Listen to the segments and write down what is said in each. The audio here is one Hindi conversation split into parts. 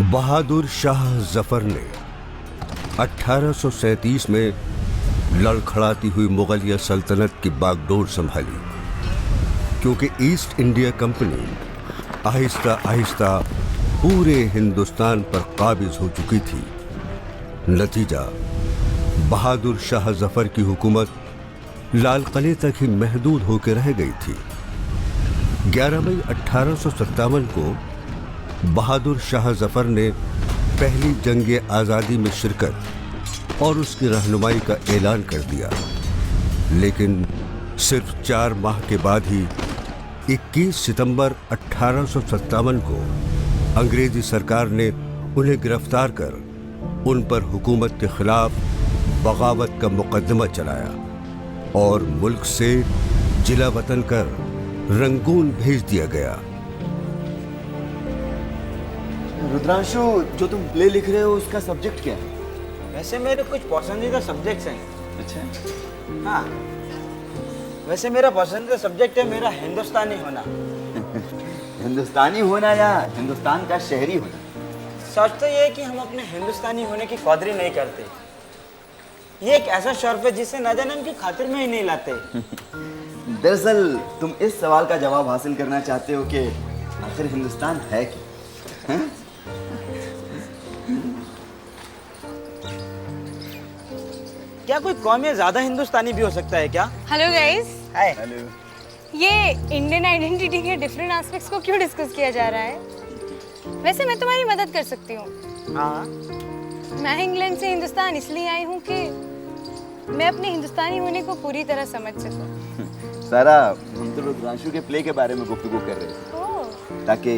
बहादुर शाह जफर ने 1837 में लड़खड़ाती हुई मुगलिया सल्तनत की बागडोर संभाली, क्योंकि east India company Aahista Aahista पूरे हिंदुस्तान पर काबिज हो चुकी थी। नतीजा, बहादुर शाह जफर की हुकूमत लाल किले तक ही महदूद होकर रह गई थी। 11 मई 1857 को बहादुर शाह जफर ने पहली जंग आज़ादी में शिरकत और उसकी रहनुमाई का ऐलान कर दिया, लेकिन सिर्फ 4 माह के बाद ही 21 सितंबर 1857 को अंग्रेजी सरकार ने उन्हें गिरफ्तार कर उन पर हुकूमत के खिलाफ बगावत का मुकदमा चलाया और मुल्क से जिला वतन कर रंगून भेज दिया गया। रुद्रांशु, जो तुम प्ले लिख रहे हो उसका सब्जेक्ट क्या है? वैसे मेरे कुछ पसंदीदा सब्जेक्ट्स हैं। अच्छा। हाँ, वैसे मेरा पसंदीदा सब्जेक्ट है मेरा हिंदुस्तानी होना। हिंदुस्तानी होना या हिंदुस्तान का शहरी होना? सच तो ये है कि हम अपने हिंदुस्तानी होने की कदर नहीं करते। ये एक ऐसा शर्फ है जिसे न जाने उनकी खातिर में ही नहीं लाते। दरअसल तुम इस सवाल का जवाब हासिल करना चाहते हो कि आखिर हिंदुस्तान है क्या? हैं? क्या कोई कौम में ज्यादा हिंदुस्तानी भी हो सकता है क्या? Hello guys. हाय। हेलो। ये इंडियन आइडेंटिटी के डिफरेंट एस्पेक्ट्स को क्यों डिस्कस किया जा रहा है? वैसे मैं तुम्हारी मदद कर सकती हूँ। हाँ। मैं इंग्लैंड से हिंदुस्तान इसलिए आई हूँ कि मैं अपने हिंदुस्तानी होने को पूरी तरह समझ सकूँ। सारा, हम तो रुद्रांशु के प्ले के बारे में गुफ्तगू कर रहे थे, ओह, ताकि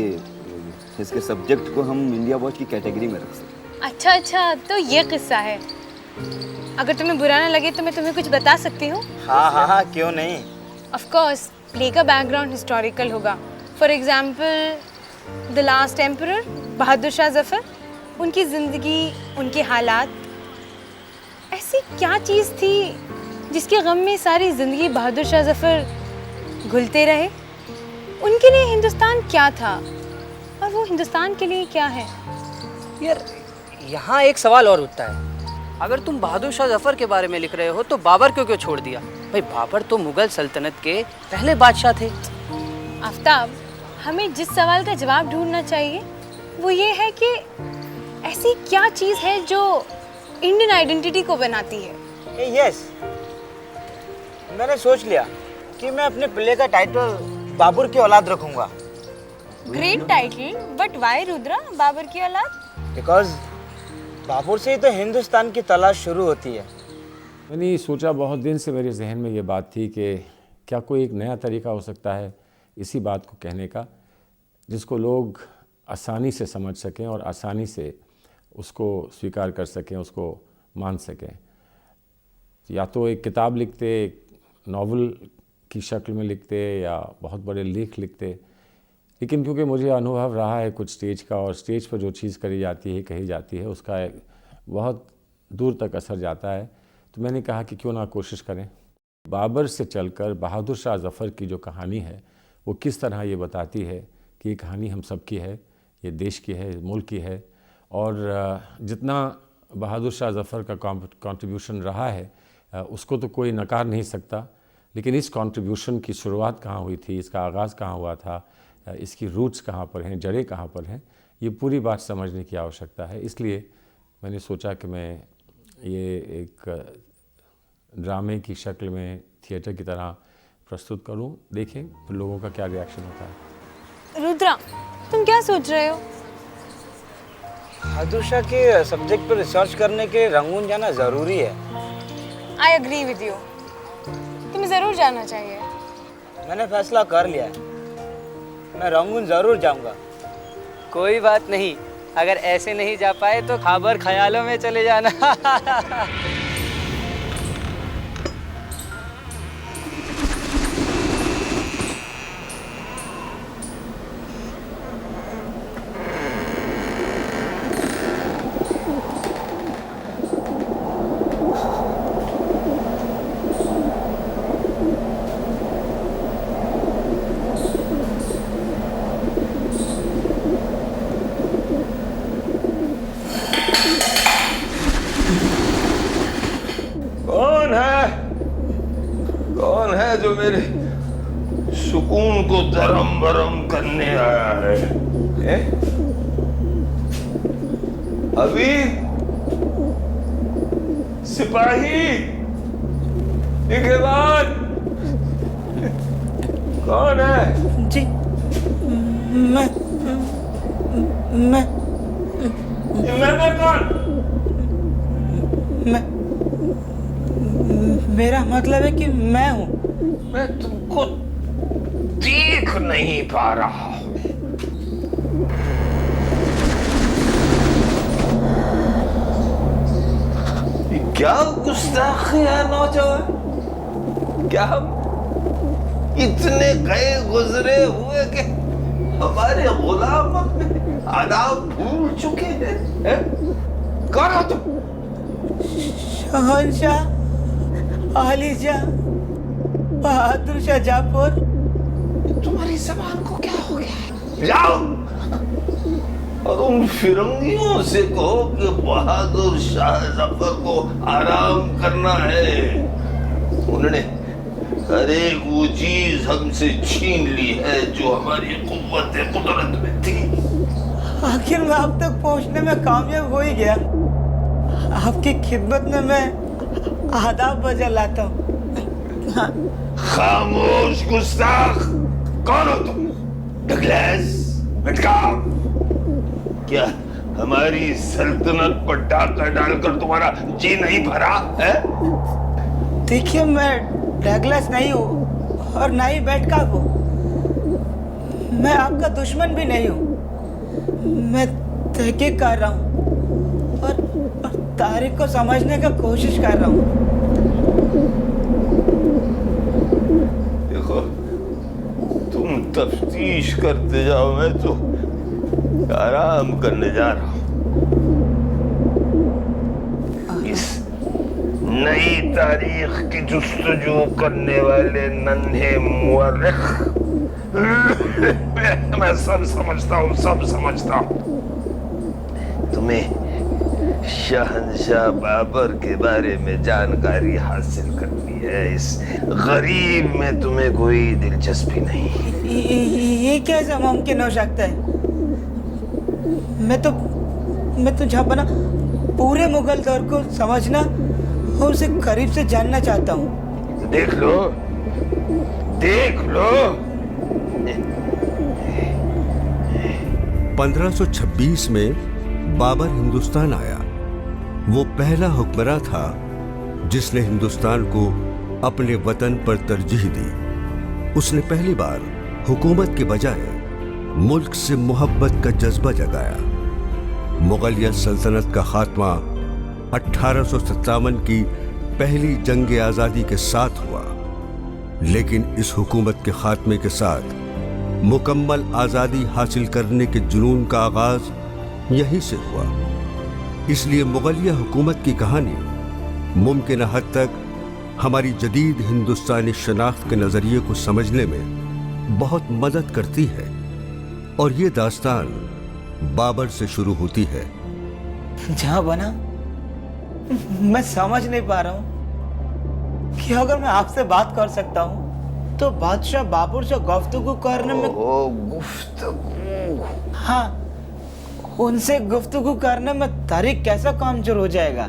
इसके सब्जेक्ट को हम इंडिया वॉच की कैटेगरी में रख सकें। अच्छा अच्छा, तो ये किस्सा है। अगर तुम्हें बुरा ना लगे तो मैं तुम्हें कुछ बता सकती हूँ। हाँ हाँ हाँ, क्यों नहीं। ऑफ कोर्स प्ले का बैकग्राउंड हिस्टोरिकल होगा। For example the last emperor Bahadur Shah Zafar, उनकी ज़िंदगी, उनके हालात। ऐसी क्या चीज़ थी जिसके गम में सारी ज़िंदगी बहादुर शाह जफर घुलते रहे? उनके लिए हिंदुस्तान क्या था और वो हिंदुस्तान के लिए क्या है? यार, यहाँ एक सवाल और उठता है। अगर तुम बहादुर शाह जफर के बारे में लिख रहे हो तो बाबर क्यों छोड़ दिया? भाई, बाबर तो मुगल सल्तनत के पहले बादशाह थे। आफ्ताब, हमें जिस सवाल का जवाब ढूंढना चाहिए वो ये है कि ऐसी क्या चीज़ है जो इंडियन आइडेंटिटी को बनाती है? यस, मैंने सोच लिया कि मैं अपने प्ले का टाइटल बाबर की औलाद रखूंगा। Great title, but why Rudra Babar की औलाद? बिकॉज बाबर से ही तो हिंदुस्तान की तलाश शुरू होती है। मैंने सोचा, बहुत दिन से मेरे जहन में ये बात थी कि क्या कोई एक नया तरीका हो सकता है इसी बात को कहने का, जिसको लोग आसानी से समझ सकें और आसानी से उसको स्वीकार कर सकें, उसको मान सकें। या तो एक किताब लिखते, एक नॉवल की शक्ल में लिखते, या बहुत बड़े लेख लिखते, लेकिन क्योंकि मुझे अनुभव रहा है कुछ स्टेज का, और स्टेज पर जो चीज़ करी जाती है, कही जाती है, उसका एक बहुत दूर तक असर जाता है, तो मैंने कहा कि क्यों ना कोशिश करें। बाबर से चलकर बहादुर शाह जफ़र की जो कहानी है वो किस तरह ये बताती है कि ये कहानी हम सब की है, ये देश की है, मुल्क की है, और जितना बहादुर शाह जफ़र का कंट्रीब्यूशन रहा है उसको तो कोई नकार नहीं सकता, लेकिन इस कंट्रीब्यूशन की शुरुआत कहाँ हुई थी, इसका आगाज़ कहाँ हुआ था, इसकी रूट्स कहाँ पर हैं, जड़ें कहाँ पर हैं, ये पूरी बात समझने की आवश्यकता है। इसलिए मैंने सोचा कि मैं ये एक ड्रामे की शक्ल में, थिएटर की तरह प्रस्तुत करूं, देखें फिर लोगों का क्या रिएक्शन होता है। रुद्रा, तुम क्या सोच रहे हो? बहादुर शाह के सब्जेक्ट पर रिसर्च करने के रंगून जाना ज़रूरी है। आई एग्री विद यू, तुम्हें ज़रूर जाना चाहिए। मैंने फैसला कर लिया है, मैं रंगून ज़रूर जाऊंगा। कोई बात नहीं, अगर ऐसे नहीं जा पाए तो खबर ख्यालों में चले जाना। जो मेरे सुकून को दरम बरम करने आया है? अभी सिपाही निगहबान कौन है? जी मैं कौन? मेरा मतलब है कि मैं हूँ। मैं तुमको देख नहीं पा रहा हूं। क्या गुस्ताखी है नौजवान? क्या हम इतने गए गुजरे हुए कि हमारे गुलाम अपने आदाब भूल चुके हैं? कौन हो तुम? शहंशाह आली शाह बहादुर शाह जफर। तुम्हारी जबान को क्या हो गया? जाओ और उन फिरंगियों से कहो कि बहादुर शाह जफर को आराम करना है। उन्होंने हर एक वो चीज हमसे छीन ली है जो हमारी कुव्वत कुदरत में थी। आखिर मैं अब तक पहुंचने में कामयाब हो ही गया। आपकी खिदमत में मैं आदाब बजा लाता हूँ। खामोश गुस्ताख! कौन हो तुम? डगलस लटकाओ! क्या हमारी सल्तनत पर डाका डालकर तुम्हारा जी नहीं भरा है? देखिए मैं डगलस नहीं हूँ और ना ही बैठकाप हूँ। मैं आपका दुश्मन भी नहीं हूँ। मैं तहकीक कर रहा हूँ और तारीख को समझने का कोशिश कर रहा हूँ। देखो, तुम तफ्तीश करते जाओ, मैं तो आराम करने जा रहा हूँ। इस नई तारीख की जुस्तजू करने वाले नन्हे मुअर्रिख मैं सब समझता हूँ, सब समझता हूँ। तुम्हें शहंशाह बाबर के बारे में जानकारी हासिल करनी है। इस गरीब में तुम्हें कोई दिलचस्पी नहीं। ये कैसे मुमकिन हो सकता है? मैं तो जहां पूरे मुगल दौर को समझना और उसे करीब से जानना चाहता हूँ। देख लो, देख लो। 1526 में बाबर हिंदुस्तान आया। वो पहला हुक्मरान था जिसने हिंदुस्तान को अपने वतन पर तरजीह दी। उसने पहली बार हुकूमत के बजाय मुल्क से मोहब्बत का जज्बा जगाया। मुगलिया सल्तनत का खात्मा 1857 की पहली जंग आज़ादी के साथ हुआ, लेकिन इस हुकूमत के खात्मे के साथ मुकम्मल आज़ादी हासिल करने के जुनून का आगाज यहीं से हुआ। इसलिए मुगलिया हुकूमत की कहानी मुमकिन हद तक हमारी जदीद हिंदुस्तानी शनाख्त के नज़रिए को समझने में बहुत मदद करती है। और ये दास्तान बाबर से शुरू होती है। जहां बना मैं समझ नहीं पा रहा हूँ कि अगर मैं आपसे बात कर सकता हूँ तो बादशाह बाबर से गुफ्तगू करने में गुफ्तगू? हाँ, उनसे गुफ्तगू करने में तारीख कैसा कामचोर हो जाएगा?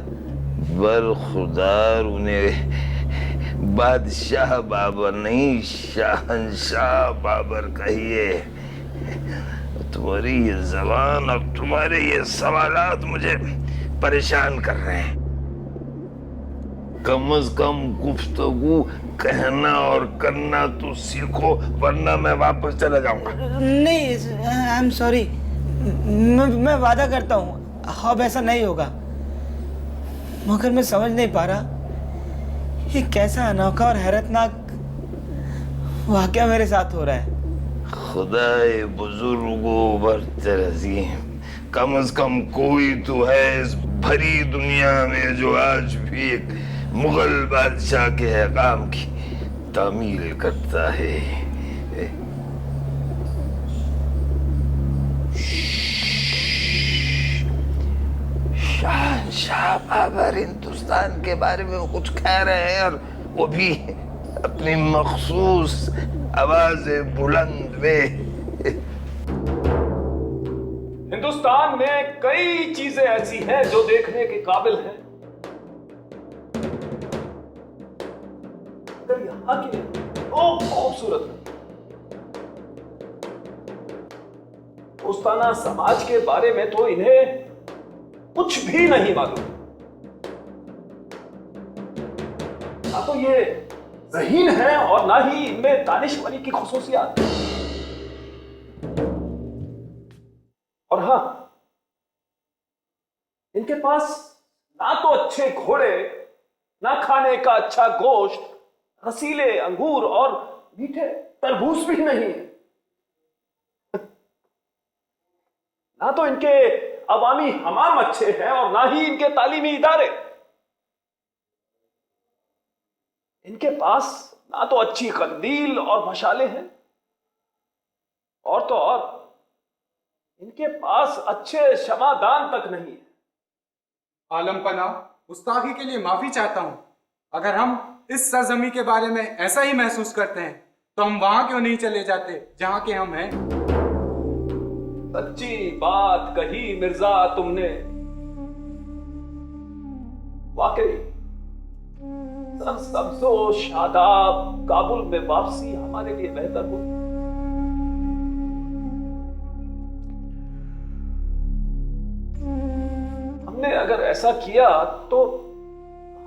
बरखुदार, उन्हें बादशाह बाबर नहीं शहंशाह बाबर कहिए। तुम्हारी ये जबान और तुम्हारे ये सवालात मुझे परेशान कर रहे हैं। कम से कम गुफ्तगू कहना और करना तो सीखो, वरना मैं वापस चला जाऊंगा। नहीं, आई एम सॉरी। मैं वादा करता हूँ अब ऐसा नहीं होगा। मगर मैं समझ नहीं पा रहा ये कैसा अनोखा और हैरतनाक वाकया मेरे साथ हो रहा है। खुदाए बुजुर्गो बरतर अजीम, कम से कम कोई तो है इस भरी दुनिया में जो आज भी एक मुगल बादशाह के अहकाम की तामील करता है। शहंशाह बाबर हिंदुस्तान के बारे में वो कुछ कह रहे हैं और वो भी अपनी मखसूस आवाज बुलंद में। हिंदुस्तान में कई चीजें ऐसी हैं जो देखने के काबिल हैं, मगर यहाँ के लोग खूबसूरत हैं। दोस्ताना समाज के बारे में तो इन्हें कुछ भी नहीं मालूम। ना तो ये ज़हीन है और ना ही इनमें दानिशमंदी की खुसूसियात। और हाँ, इनके पास ना तो अच्छे घोड़े, ना खाने का अच्छा गोश्त, रसीले अंगूर और मीठे तरबूज भी नहीं है। ना तो इनके अवामी हमाम अच्छे हैं और ना ही इनके तालीमी इदारे। इनके पास ना तो अच्छी कंदील और मशाले हैं, और तो और इनके पास अच्छे शमादान तक नहीं है। आलम पना, गुस्ताखी के लिए माफी चाहता हूँ। अगर हम इस सरजमी के बारे में ऐसा ही महसूस करते हैं तो हम वहां क्यों नहीं चले जाते जहां के हम हैं। सच्ची बात कही मिर्जा तुमने। वाकई सब्जो शादाब काबुल में वापसी हमारे लिए बेहतर होगी। हमने अगर ऐसा किया तो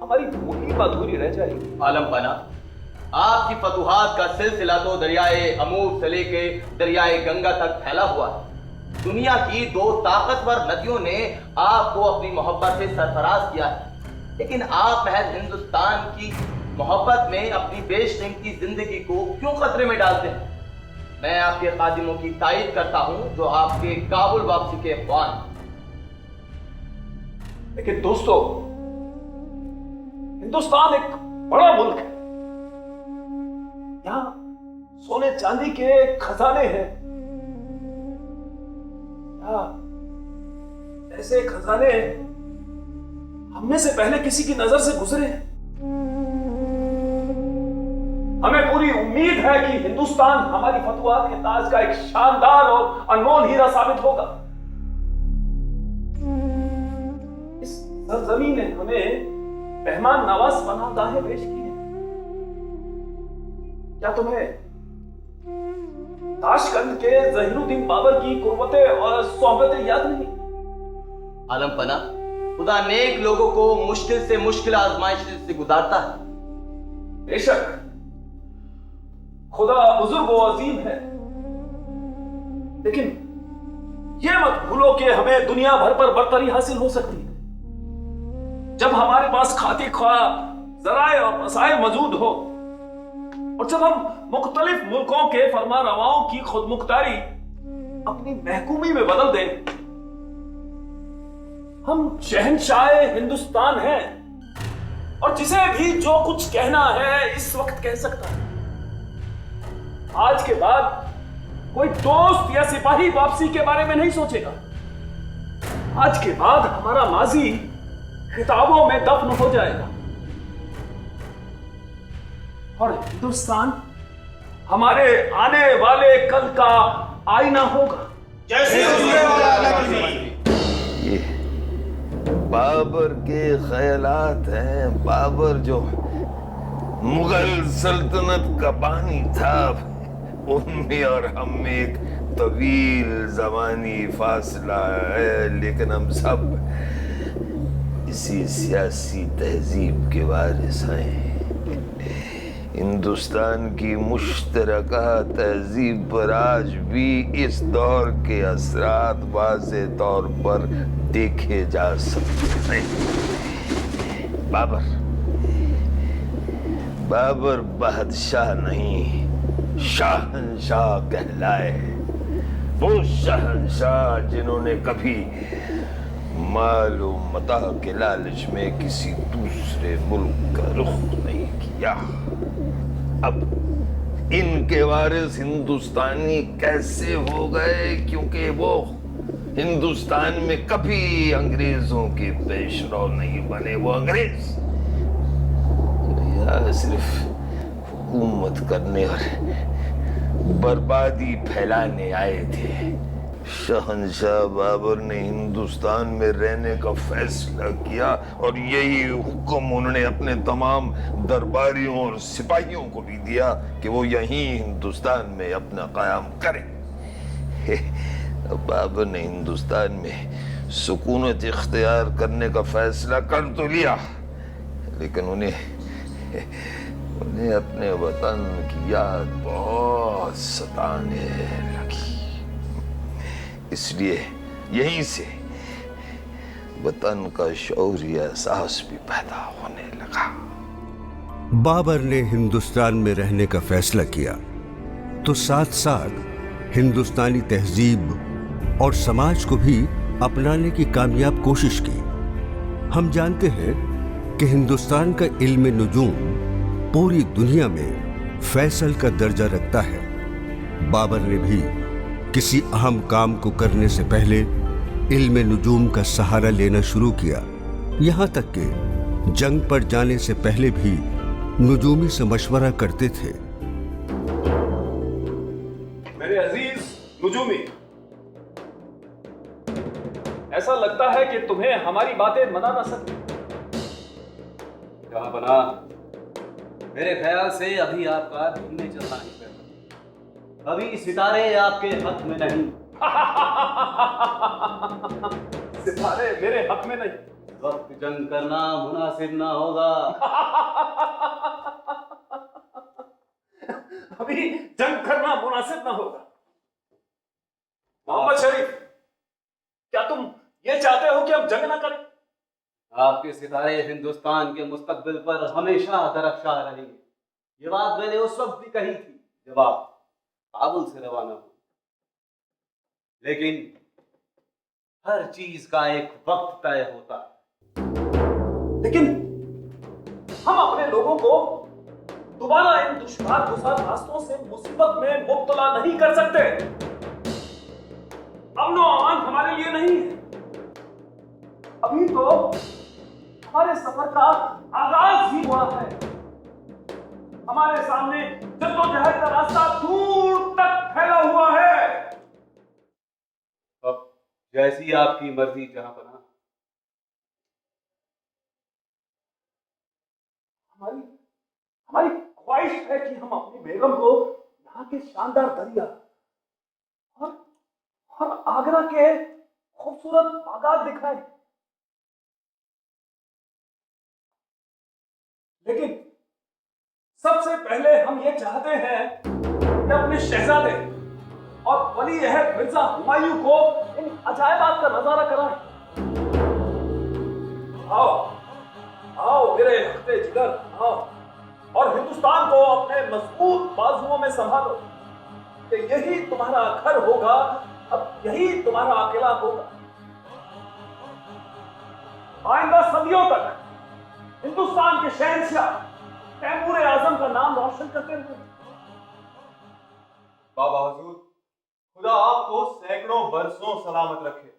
हमारी मुहिम अधूरी रह जाएगी। आलम पना, आपकी फतुहात का सिलसिला तो दरियाए अमूर से लेके दरियाए गंगा तक फैला हुआ है। दुनिया की 2 ताकतवर नदियों ने आपको अपनी मोहब्बत से सरफराज किया है, लेकिन आप महज हिंदुस्तान की मोहब्बत में अपनी बेशकीमती जिंदगी को क्यों खतरे में डालते हैं? मैं आपके खादिमों की तायद करता हूं जो आपके काबुल वापसी के ख्वान। लेकिन दोस्तों, हिंदुस्तान एक बड़ा मुल्क है। यहाँ सोने चांदी के खजाने हैं। ऐसे खजाने हमने से पहले किसी की नजर से गुजरे हैं। हमें पूरी उम्मीद है कि हिंदुस्तान हमारी फतुहात के ताज का एक शानदार और अनमोल हीरा साबित होगा। इस सरजमीन ने हमें मेहमान नवाज पनाहगाहें पेश की हैं। क्या तुम्हें ताशकंद के ज़हीरुद्दीन बाबर की कुर्बतें और सोहबतें याद नहीं? आलम पना, खुदा नेक लोगों को मुश्किल से मुश्किल आजमाइश से गुजारता है। बेशक खुदा बुजुर्ग व अजीम है, लेकिन यह मत भूलो कि हमें दुनिया भर पर बरतरी हासिल हो सकती है जब हमारे पास खाती ख्वाह जराए और वसाइल मौजूद हो, और जब हम मुख्तलिफ मुल्कों के फरमारवाओं की खुदमुख्तारी अपनी महकूमी में बदल दें। हम शहंशाह हिंदुस्तान हैं और जिसे भी जो कुछ कहना है इस वक्त कह सकता है। आज के बाद कोई दोस्त या सिपाही वापसी के बारे में नहीं सोचेगा। आज के बाद हमारा माजी किताबों में दफन हो जाएगा और हिंदुस्तान हमारे आने वाले कल का आईना होगा। ये बाबर के ख्यालात हैं। बाबर जो मुगल सल्तनत का बानी था, उनमें और हम में एक तवील ज़मानी फासला है, लेकिन हम सब इसी सियासी तहजीब के वारिस हैं। हिंदुस्तान की मुश्तरका तहजीब पर आज भी इस दौर के असरात वाज़े तौर पर देखे जा सकते हैं। बाबर बादशाह नहीं, शाहनशाह कहलाए। वो शहंशाह जिन्होंने कभी मालूम मता के लालच में किसी दूसरे मुल्क का रुख नहीं किया। अब इनके वारिस हिंदुस्तानी कैसे हो गए? क्योंकि वो हिंदुस्तान में कभी अंग्रेजों के पेशरो नहीं बने। वो अंग्रेज या सिर्फ हुकूमत करने और बर्बादी फैलाने आए थे। शहंशाह बाबर ने हिंदुस्तान में रहने का फैसला किया और यही हुक्म उन्होंने अपने तमाम दरबारियों और सिपाहियों को भी दिया कि वो यहीं हिंदुस्तान में अपना क़याम करें। बाबर ने हिंदुस्तान में सुकूनत इख्तियार करने का फैसला कर तो लिया, लेकिन उन्हें अपने वतन की याद बहुत सताने लगी। इसलिए यहीं से वतन का शौर्य एहसास भी पैदा होने लगा। बाबर ने हिंदुस्तान में रहने का फैसला किया तो साथ साथ हिंदुस्तानी तहजीब और समाज को भी अपनाने की कामयाब कोशिश की। हम जानते हैं कि हिंदुस्तान का इल्म नुजूम पूरी दुनिया में फैसल का दर्जा रखता है। बाबर ने भी किसी अहम काम को करने से पहले इल्म नुजूम का सहारा लेना शुरू किया। यहाँ तक कि जंग पर जाने से पहले भी नुजूमी से मशवरा करते थे। मेरे अजीज नुजूमी, ऐसा लगता है कि तुम्हें हमारी बातें मना ना सकती। क्या बना? मेरे ख्याल से अभी आपका घूमने चलना ही बेहतर। अभी सितारे आपके हक में नहीं। सितारे मेरे हक में नहीं। वक्त जंग करना मुनासिब ना होगा। अभी जंग करना मुनासिब ना होगा। मोहम्मद शरीफ, क्या तुम ये चाहते हो कि हम जंग ना करें? आपके सितारे हिंदुस्तान के मुस्तकबिल पर हमेशा दरख्शां रहेंगे। ये बात मैंने उस वक्त भी कही थी जब आप काबुल से रवाना हुए। लेकिन हर चीज का एक वक्त तय होता है। लेकिन हम अपने लोगों को दोबारा इन दुश्वार गुजार रास्तों से मुसीबत में मुब्तला नहीं कर सकते। अमन और अमान हमारे लिए नहीं है। अभी तो हमारे सफर का आगाज ही हुआ है। हमारे सामने जद्दोजहद का रास्ता दूर तक फैला हुआ है। अब जैसी आपकी मर्जी जहां बना। हमारी ख्वाहिश है कि हम अपनी बेगम को यहाँ के शानदार दरिया और आगरा के खूबसूरत बागात दिखाएं। लेकिन सबसे पहले हम ये चाहते हैं कि अपने शहजादे और वली अहद मिर्जा हुमायूं को इन अजायबात का नजारा कराएं। आओ आओ मेरे हफ्ते जिगर, आओ और हिंदुस्तान को अपने मजबूत बाजुओं में संभालो कि यही तुम्हारा घर होगा, अब यही तुम्हारा अकेला होगा। आइंदा सदियों तक हिंदुस्तान के शहंशाह तैमूर आजम का नाम रोशन करते रहे। बाबा हुजूर, खुदा आपको सैकड़ों बरसों सलामत रखे।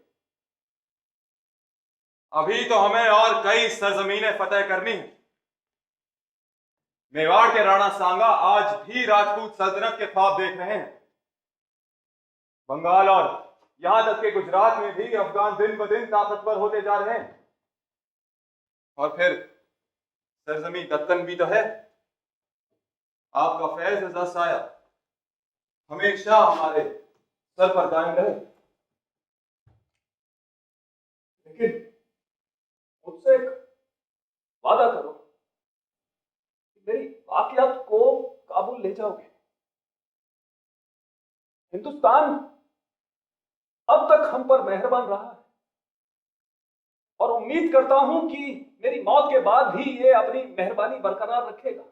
अभी तो हमें और कई सरजमीनें फतेह करनी है। मेवाड़ के राणा सांगा आज भी राजपूत सल्तनत के ख्वाब देख रहे हैं। बंगाल और यहां तक के गुजरात में भी अफगान दिन ब दिन ताकतवर होते जा रहे हैं। और फिर सरजमी दत्तन भी तो है। आपका फैज रजा साया हमेशा हमारे सर पर कायम रहे। लेकिन मुझसे एक वादा करो कि मेरी बाकियात को काबुल ले जाओगे। हिंदुस्तान अब तक हम पर मेहरबान रहा है और उम्मीद करता हूं कि मेरी मौत के बाद भी ये अपनी मेहरबानी बरकरार रखेगा।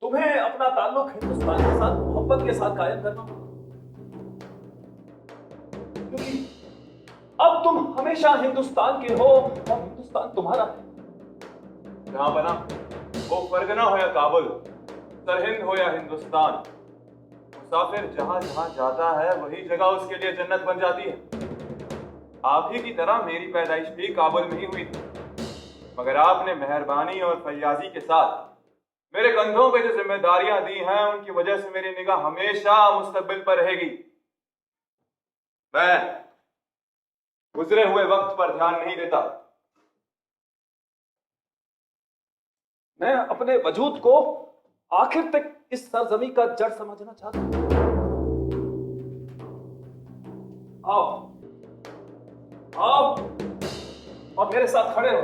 तुम्हें अपना ताल्लुक हिंदुस्तान के साथ मोहब्बत के साथ कायम करना होगा, क्योंकि अब तुम हमेशा हिंदुस्तान के हो और हिंदुस्तान तुम्हारा है। जहां बना वो फरगना हो या काबुल, सरहिंद हो या हिंदुस्तान, मुसाफिर जहां जहां जाता है वही जगह उसके लिए जन्नत बन जाती है। आप ही की तरह मेरी पैदाइश भी काबुल में ही हुई थी, मगर आपने मेहरबानी और फैयाजी के साथ मेरे कंधों पे जो जिम्मेदारियां दी हैं उनकी वजह से मेरी निगाह हमेशा मुस्तकबिल पर रहेगी। मैं गुजरे हुए वक्त पर ध्यान नहीं देता। मैं अपने वजूद को आखिर तक इस सरजमी का जड़ समझना चाहता हूं। आओ आओ और मेरे साथ खड़े हो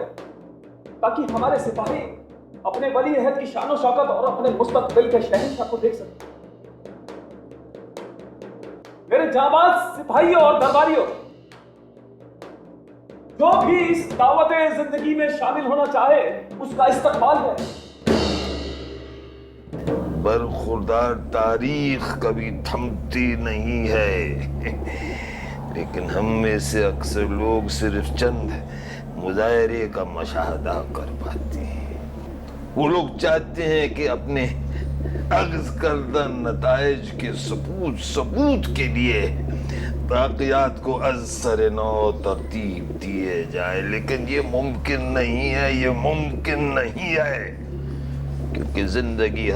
ताकि हमारे सिपाही अपने वली अहद की शान शौकत और अपने मुस्तकबिल के शहंशाह को देख सकें। मेरे जाबाज सिपाहियों और दरबारियों, जो भी इस दावत जिंदगी में शामिल होना चाहे उसका इस्तकबाल है। बरखुरदार तारीख कभी थमती नहीं है, लेकिन हम में से अक्सर लोग सिर्फ चंद मुजाहरे का मुशाहदा कर पाते हैं। वो लोग चाहते हैं कि अपने अग्ज़ करदा नताइज के सबूत के लिए बाक़ियात को अज़-सर नौ तरतीब दिए जाए, लेकिन ये मुमकिन नहीं है, ये मुमकिन नहीं है, क्योंकि जिंदगी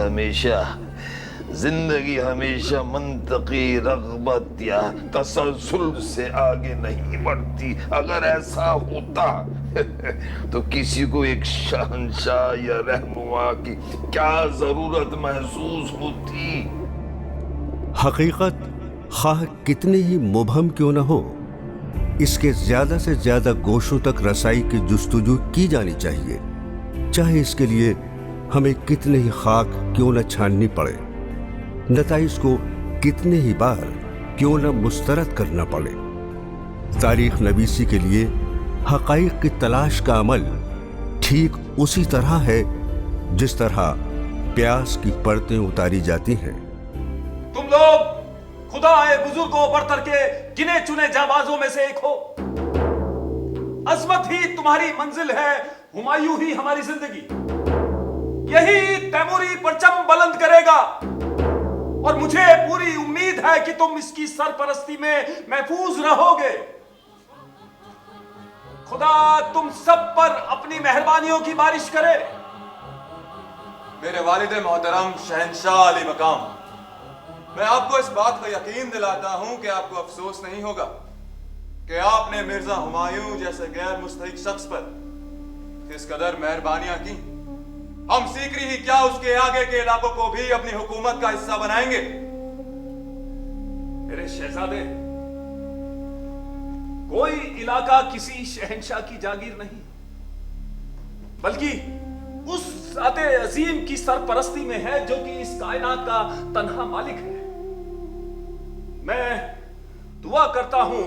हमेशा मंतकी रग़बत या तसलसल से आगे नहीं बढ़ती। अगर ऐसा होता तो किसी को एक शहंशाह या रहनुमा की क्या जरूरत महसूस होती। हकीकत खाह कितनी ही मुबहम क्यों न हो, इसके ज्यादा से ज्यादा गोशों तक रसाई की जुस्तजू की जानी चाहिए, चाहे इसके लिए हमें कितने ही खाक क्यों न छाननी पड़े, नताइज को कितने ही बार क्यों न मुस्तरद करना पड़े। तारीख नवीसी के लिए हक़ाइक़ की तलाश का अमल ठीक उसी तरह है जिस तरह प्यास की परतें उतारी जाती हैं। तुम लोग खुदाए बुजुर्ग को बरतर के गिने चुने जाबाजों में से एक हो। अजमत ही तुम्हारी मंजिल है, हुमायूं ही हमारी जिंदगी। यही तैमूरी परचम बुलंद करेगा और मुझे पूरी उम्मीद है कि तुम इसकी सरपरस्ती में महफूज रहोगे। खुदा तुम सब पर अपनी मेहरबानियों की बारिश करे। मेरे वालिद मोहतरम शहंशाह अली मकाम, मैं आपको इस बात का यकीन दिलाता हूं कि आपको अफसोस नहीं होगा कि आपने मिर्जा हुमायूं जैसे गैर मुस्तहिक शख्स पर इस कदर मेहरबानियां की। हम सीकरी ही क्या उसके आगे के इलाकों को भी अपनी हुकूमत का हिस्सा बनाएंगे। मेरे शहजादे, कोई इलाका किसी शहंशाह की जागीर नहीं, बल्कि उस ज़ाते अजीम की सरपरस्ती में है जो कि इस कायनात का तन्हा मालिक है। मैं दुआ करता हूं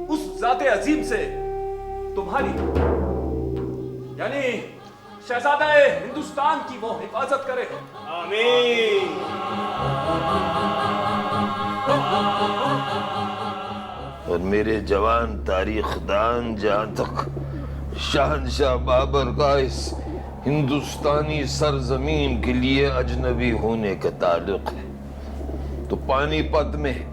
उस ज़ाते अजीम से तुम्हारी यानी शहजादा हिंदुस्तान की वो हिफाजत करे। आमीन। और मेरे जवान तारीखदान, जहां तक शहंशाह बाबर का इस हिंदुस्तानी सरजमीन के लिए अजनबी होने का ताल्लुक है, तो पानीपत में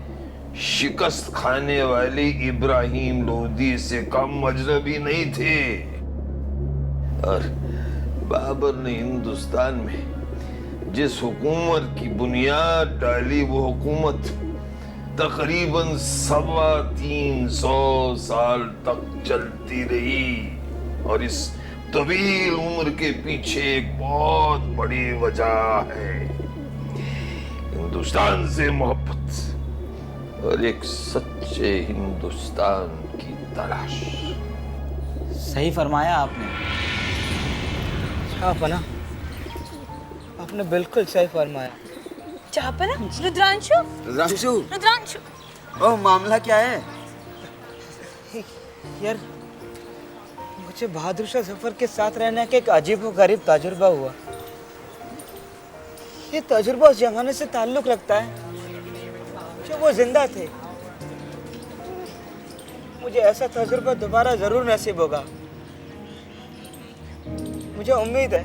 शिकस्त खाने वाले इब्राहिम लोदी से कम अजनबी नहीं थे। और बाबर ने हिंदुस्तान में जिस हुकूमत की बुनियाद डाली, वो हुकूमत तकरीबन 325 साल तक चलती रही। और इस तवील उम्र के पीछे एक बहुत बड़ी वजह है, हिंदुस्तान से मोहब्बत और एक सच्चे हिंदुस्तान की तलाश। सही फरमाया आपने। चापना, आपने बिल्कुल सही फरमाया। चापना, रुद्रांशु, रुद्रांशु। ओह, मामला क्या है? यार, मुझे बहादुर शाह जफर के साथ रहने का एक अजीब व गरीब तजुर्बा हुआ। ये तजुर्बा उस जमाने से ताल्लुक रखता है जब वो जिंदा थे। मुझे ऐसा तजुर्बा दोबारा जरूर नसीब होगा। मुझे उम्मीद है